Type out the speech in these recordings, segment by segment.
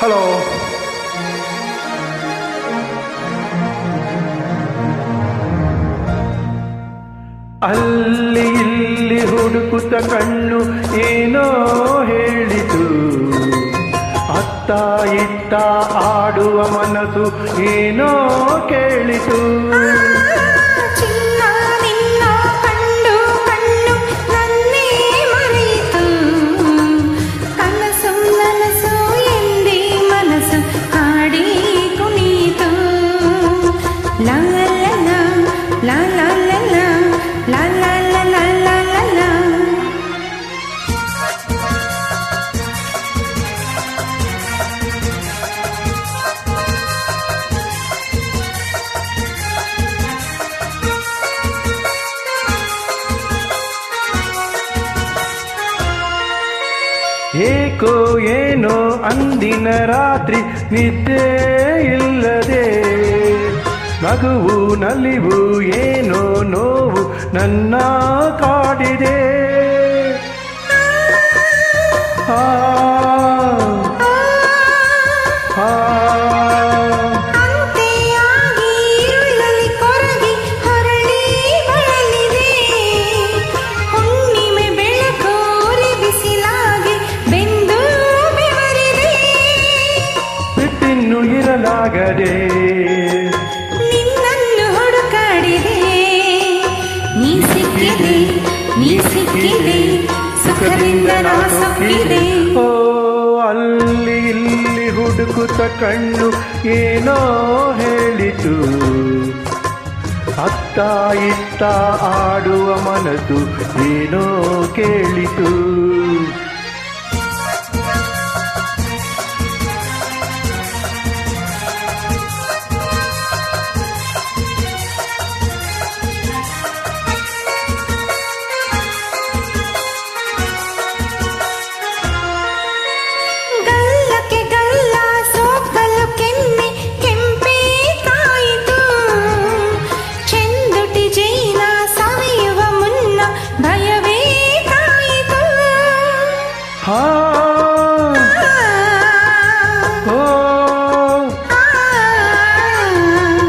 Hello. ಅಲ್ಲಿ ಇಲ್ಲಿ ಹುಡುಕುತ್ತ ಕಣ್ಣು ಏನೋ ಹೇಳಿತು, ಅತ್ತ ಇತ್ತ ಆಡುವ ಮನಸ್ಸು ಏನೋ ಕೇಳಿತು. ಏಕೋ ಏನೋ ಅಂದಿನ ರಾತ್ರಿ ನಿದ್ದೆ ಇಲ್ಲದೆ, ನಗುವು ನಲಿವು ಏನೋ ನೋವು ನನ್ನ ಕಾಡಿದೆ. ಆ ಇರಲಾಗದೆ ನಿನ್ನನ್ನು ಹುಡುಕಾಡಿದೆ, ನೀ ಸಿಕ್ಕಿದೆ ಸುಖದಿಂದ ನಾ ಸೊಕ್ಕಿದೆ. ಓ ಅಲ್ಲಿ ಇಲ್ಲಿ ಹುಡುಕುತ್ತ ಕಣ್ಣು ಏನೋ ಹೇಳಿತು, ಅತ್ತ ಇತ್ತ ಆಡುವ ಮನಸ್ಸು ಏನೋ ಕೇಳಿತು.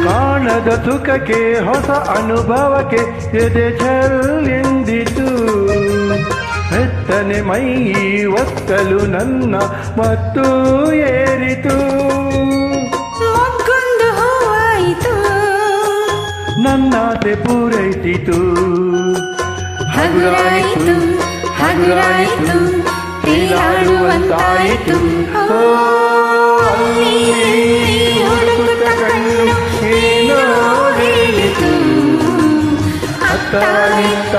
ಕಾಣದ ಸುಖಕ್ಕೆ ಹೊಸ ಅನುಭವಕ್ಕೆ ಎದೆ ಚೆಲ್ಲಿಂದಿತು, ಮೆತ್ತನೆ ಮೈ ಒತ್ತಲು ನನ್ನ ಮತ್ತು ಏರಿತು. ಮೊಗ್ಗೊಂದು ಹೂವಾಯಿತು, ನನ್ನಾಸೆ ಪೂರೈಸಿತು. ಹಗುರಾಯಿತು ತೇಲಾಡುವಂತಾಯಿತು. ಹುಡುಕುತ್ತ ಕಣ್ಣು ಏನೋ ಹೇಳಿತು, ಅತ್ತ ಇತ್ತ